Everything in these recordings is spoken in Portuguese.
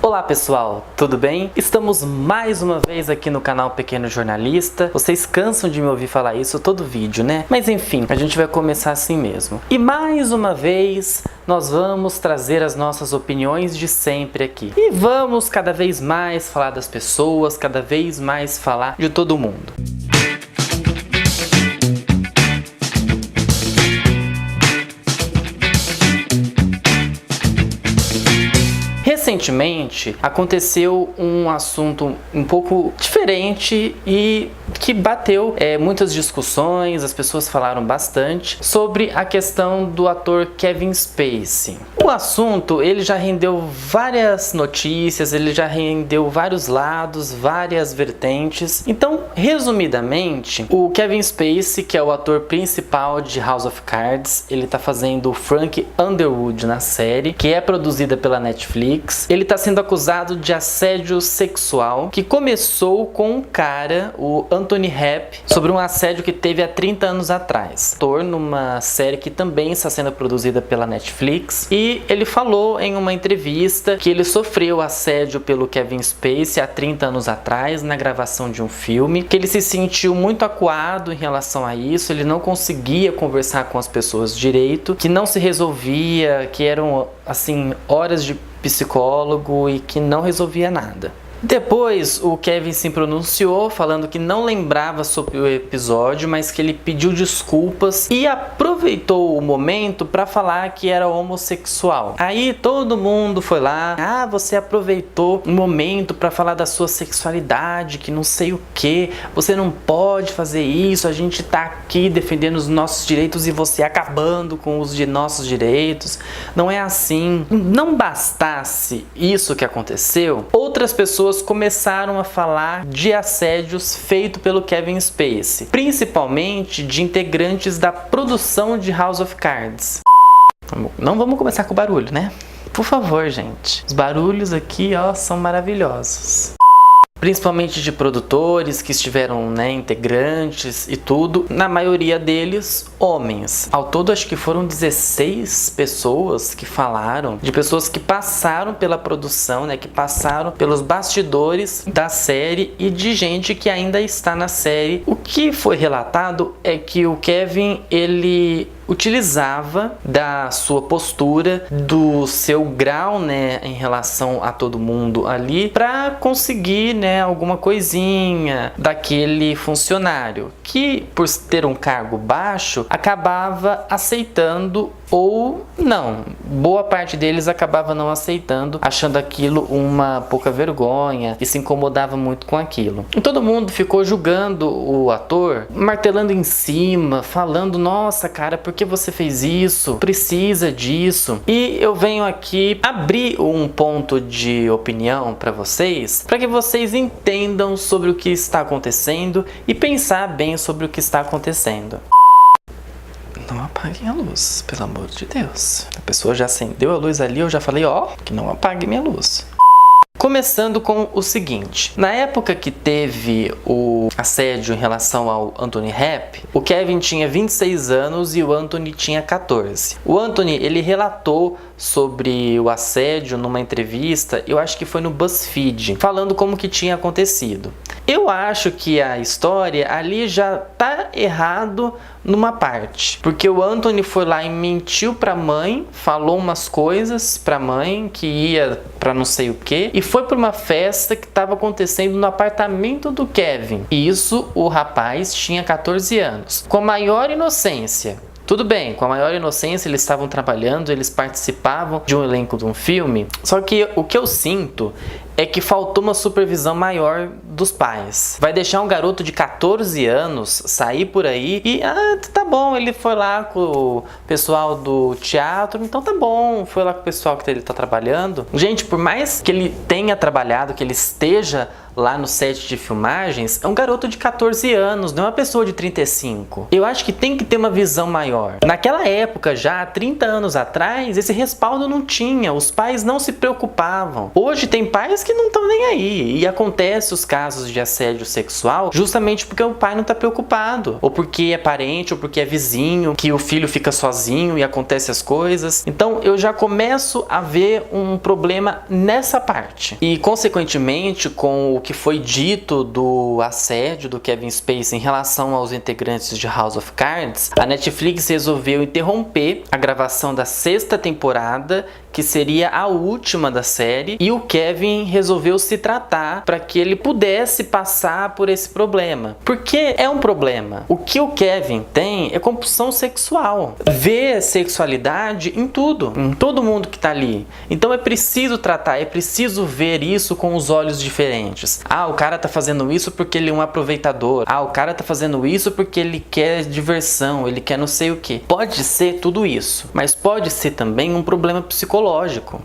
Olá pessoal, tudo bem? Estamos mais uma vez aqui no canal Pequeno Jornalista. Vocês cansam de me ouvir falar isso todo vídeo, né? Mas enfim, a gente vai começar assim mesmo. E mais uma vez, nós vamos trazer as nossas opiniões de sempre aqui. E vamos cada vez mais falar das pessoas, cada vez mais falar de todo mundo. Recentemente aconteceu um assunto um pouco diferente e que bateu muitas discussões, as pessoas falaram bastante sobre a questão do ator Kevin Spacey. O assunto ele já rendeu várias notícias, ele já rendeu vários lados, várias vertentes. Então, resumidamente, o Kevin Spacey, que é o ator principal de House of Cards, ele tá fazendo o Frank Underwood na série, que é produzida pela Netflix. Ele está sendo acusado de assédio sexual, que começou com um cara, o Anthony Rapp, sobre um assédio que teve há 30 anos atrás. Ator numa série que também está sendo produzida pela Netflix. E ele falou em uma entrevista que ele sofreu assédio pelo Kevin Spacey há 30 anos atrás, na gravação de um filme, que ele se sentiu muito acuado em relação a isso, ele não conseguia conversar com as pessoas direito, que não se resolvia, que eram, assim, horas de psicólogo e que não resolvia nada. Depois o Kevin se pronunciou falando que não lembrava sobre o episódio, mas que ele pediu desculpas e aproveitou o momento para falar que era homossexual. Aí todo mundo foi lá, você aproveitou o momento para falar da sua sexualidade, que não sei o que, você não pode fazer isso, a gente tá aqui defendendo os nossos direitos e você acabando com os de nossos direitos. Não é assim. Não bastasse isso que aconteceu, outras pessoas começaram a falar de assédios feitos pelo Kevin Spacey, principalmente de integrantes da produção de House of Cards. Não vamos começar com barulho, né? Por favor, gente. Os barulhos aqui, são maravilhosos. Principalmente de produtores que estiveram, integrantes e tudo, na maioria deles homens. Ao todo acho que foram 16 pessoas que falaram, de pessoas que passaram pela produção, que passaram pelos bastidores da série e de gente que ainda está na série. O que foi relatado é que o Kevin, ele utilizava da sua postura, do seu grau, em relação a todo mundo ali, para conseguir, alguma coisinha daquele funcionário, que por ter um cargo baixo, acabava aceitando ou não. Boa parte deles acabava não aceitando, achando aquilo uma pouca vergonha e se incomodava muito com aquilo. E todo mundo ficou julgando o ator, martelando em cima, falando, nossa cara, por que você fez isso? Precisa disso. E eu venho aqui abrir um ponto de opinião para vocês, para que vocês entendam sobre o que está acontecendo e pensar bem sobre o que está acontecendo. Não apaguem a luz, pelo amor de Deus. A pessoa já acendeu a luz ali, eu já falei, que não apague minha luz. Começando com o seguinte, na época que teve o assédio em relação ao Anthony Rapp, o Kevin tinha 26 anos e o Anthony tinha 14. O Anthony, ele relatou sobre o assédio numa entrevista, eu acho que foi no BuzzFeed, falando como que tinha acontecido. Eu acho que a história ali já tá errado numa parte, porque o Anthony foi lá e mentiu pra mãe, falou umas coisas pra mãe que ia pra não sei o que e foi pra uma festa que estava acontecendo no apartamento do Kevin. E isso, o rapaz tinha 14 anos. Com a maior inocência. Tudo bem, com a maior inocência eles estavam trabalhando, eles participavam de um elenco de um filme, só que o que eu sinto é que faltou uma supervisão maior dos pais. Vai deixar um garoto de 14 anos sair por aí e, tá bom, ele foi lá com o pessoal do teatro, então tá bom, foi lá com o pessoal que ele tá trabalhando. Gente, por mais que ele tenha trabalhado, que ele esteja lá no set de filmagens é um garoto de 14 anos, não é uma pessoa de 35. Eu acho que tem que ter uma visão maior. Naquela época, já há 30 anos atrás, esse respaldo não tinha, os pais não se preocupavam. Hoje tem pais que não estão nem aí, e acontece os casos de assédio sexual justamente porque o pai não está preocupado, ou porque é parente, ou porque é vizinho, que o filho fica sozinho e acontece as coisas. Então eu já começo a ver um problema nessa parte. E consequentemente, com o que foi dito do assédio do Kevin Spacey em relação aos integrantes de House of Cards, a Netflix resolveu interromper a gravação da 6ª temporada, que seria a última da série, e o Kevin resolveu se tratar para que ele pudesse passar por esse problema. Porque é um problema. O que o Kevin tem é compulsão sexual. Vê sexualidade em tudo, em todo mundo que tá ali. Então é preciso tratar, é preciso ver isso com os olhos diferentes. Ah, o cara tá fazendo isso porque ele é um aproveitador. Ah, o cara tá fazendo isso porque ele quer diversão, ele quer não sei o que. Pode ser tudo isso, mas pode ser também um problema psicológico.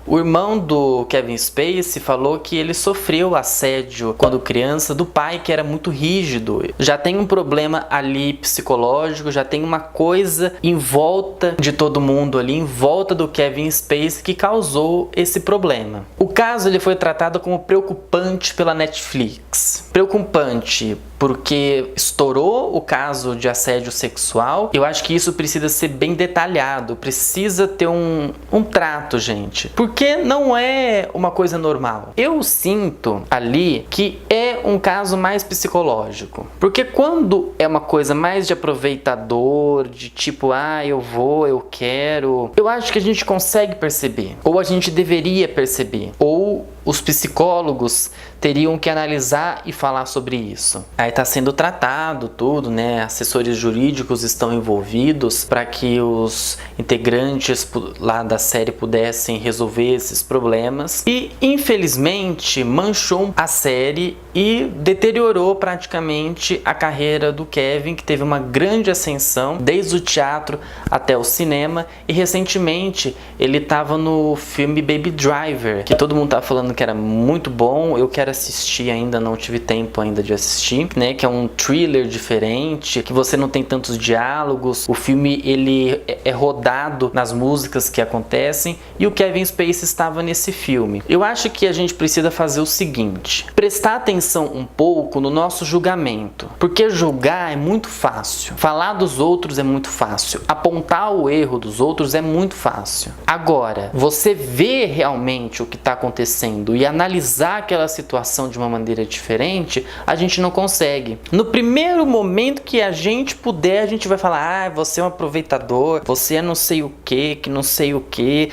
O irmão do Kevin Spacey falou que ele sofreu assédio quando criança do pai, que era muito rígido. Já tem um problema ali psicológico, já tem uma coisa em volta de todo mundo ali, em volta do Kevin Spacey, que causou esse problema. O caso ele foi tratado como preocupante pela Netflix. Preocupante porque estourou o caso de assédio sexual. Eu acho que isso precisa ser bem detalhado, precisa ter um trato, gente, porque não é uma coisa normal. Eu sinto ali que é um caso mais psicológico, porque quando é uma coisa mais de aproveitador, de tipo, eu vou, eu quero, eu acho que a gente consegue perceber, ou a gente deveria perceber, ou os psicólogos teriam que analisar e falar sobre isso. Aí está sendo tratado tudo, né? Assessores jurídicos estão envolvidos para que os integrantes lá da série pudessem resolver esses problemas. E infelizmente manchou a série e deteriorou praticamente a carreira do Kevin, que teve uma grande ascensão desde o teatro até o cinema, e recentemente ele estava no filme Baby Driver, que todo mundo tá falando que era muito bom. Eu quero assistir ainda, não tive tempo ainda de assistir, né? Que é um thriller diferente, que você não tem tantos diálogos. O filme ele é rodado nas músicas que acontecem, e o Kevin Spacey estava nesse filme. Eu acho que a gente precisa fazer o seguinte: prestar atenção um pouco no nosso julgamento, porque julgar é muito fácil, falar dos outros é muito fácil, apontar o erro dos outros é muito fácil. Agora, você vê realmente o que está acontecendo e analisar aquela situação de uma maneira diferente, a gente não consegue. No primeiro momento que a gente puder, a gente vai falar: você é um aproveitador, você é não sei o que não sei o que,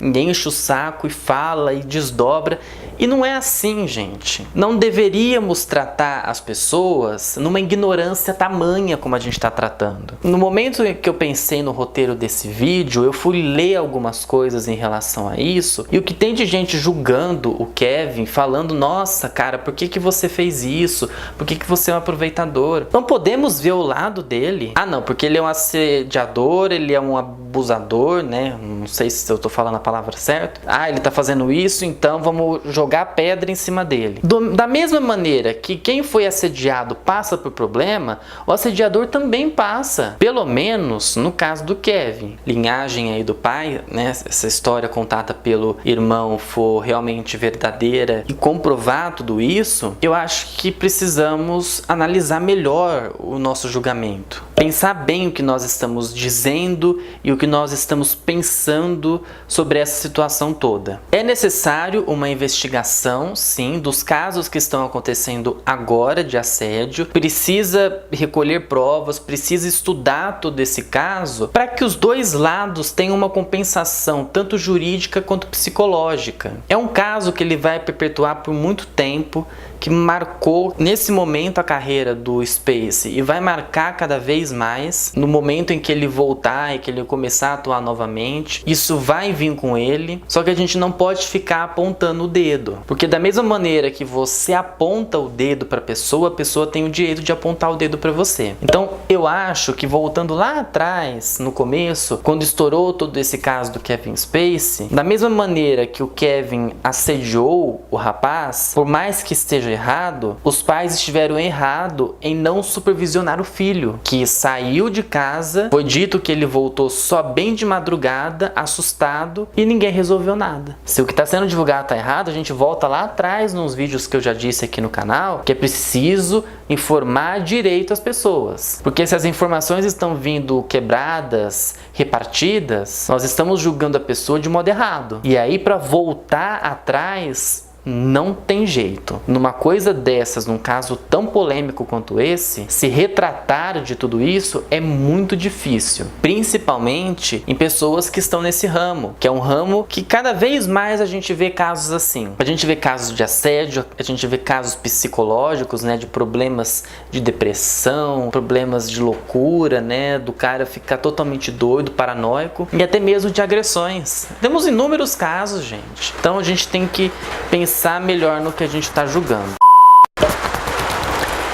e enche o saco e fala e desdobra. E não é assim, gente. Não deveríamos tratar as pessoas numa ignorância tamanha como a gente está tratando. No momento em que eu pensei no roteiro desse vídeo, eu fui ler algumas coisas em relação a isso, e o que tem de gente julgando o Kevin, falando: nossa, cara, por que você fez isso? Por que você é um aproveitador? Não podemos ver o lado dele. Ah, não, porque ele é um assediador, ele é um abusador, né? Não sei se eu tô falando a palavra certa. Ah, ele tá fazendo isso, então vamos jogar pedra em cima dele. Da mesma maneira que quem foi assediado passa por problema, o assediador também passa. Pelo menos no caso do Kevin. Linhagem aí do pai, né? Essa história contada pelo irmão for realmente verdadeira e comprovar tudo isso, eu acho que precisamos analisar melhor o nosso julgamento. Pensar bem o que nós estamos dizendo e o que nós estamos pensando sobre essa situação toda. É necessário uma investigação, sim, dos casos que estão acontecendo agora de assédio. Precisa recolher provas, precisa estudar todo esse caso para que os dois lados tenham uma compensação, tanto jurídica quanto psicológica. É um caso que ele vai perpetuar por muito tempo, que marcou nesse momento a carreira do Spacey e vai marcar cada vez mais no momento em que ele voltar e que ele começar começar a atuar novamente. Isso vai vir com ele, só que a gente não pode ficar apontando o dedo, porque da mesma maneira que você aponta o dedo para a pessoa tem o direito de apontar o dedo para você. Então eu acho que, voltando lá atrás, no começo, quando estourou todo esse caso do Kevin Spacey, da mesma maneira que o Kevin assediou o rapaz, por mais que esteja errado, os pais estiveram errados em não supervisionar o filho, que saiu de casa, foi dito que ele voltou só bem de madrugada, assustado, e ninguém resolveu nada. Se o que está sendo divulgado está errado, a gente volta lá atrás nos vídeos que eu já disse aqui no canal, que é preciso informar direito as pessoas, porque se as informações estão vindo quebradas, repartidas, nós estamos julgando a pessoa de modo errado. E aí, para voltar atrás, não tem jeito. Numa coisa dessas, num caso tão polêmico quanto esse, se retratar de tudo isso é muito difícil, principalmente em pessoas que estão nesse ramo, que é um ramo que cada vez mais a gente vê casos assim. A gente vê casos de assédio, a gente vê casos psicológicos, né, de problemas de depressão, problemas de loucura, né, do cara ficar totalmente doido, paranoico, e até mesmo de agressões. Temos inúmeros casos, gente. Então a gente tem que pensar melhor no que a gente está julgando.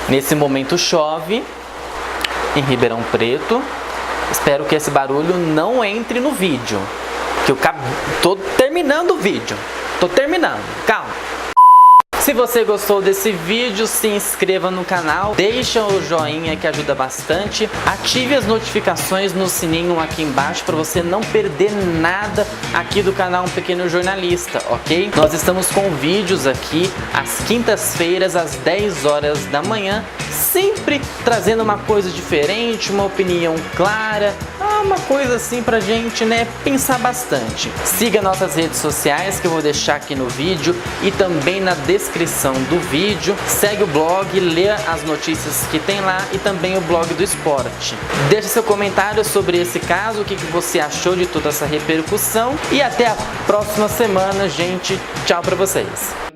Nesse momento chove em Ribeirão Preto. Espero que esse barulho não entre no vídeo, que eu tô terminando o vídeo. Tô terminando, calma. Se você gostou desse vídeo, se inscreva no canal, deixa o joinha que ajuda bastante, ative as notificações no sininho aqui embaixo para você não perder nada aqui do canal Um Pequeno Jornalista, ok? Nós estamos com vídeos aqui às quintas-feiras às 10 horas da manhã, sempre trazendo uma coisa diferente, uma opinião clara, uma coisa assim pra gente, né, pensar bastante. Siga nossas redes sociais que eu vou deixar aqui no vídeo e também na descrição do vídeo. Segue o blog, lê as notícias que tem lá e também o blog do esporte. Deixe seu comentário sobre esse caso, o que você achou de toda essa repercussão e até a próxima semana, gente. Tchau pra vocês.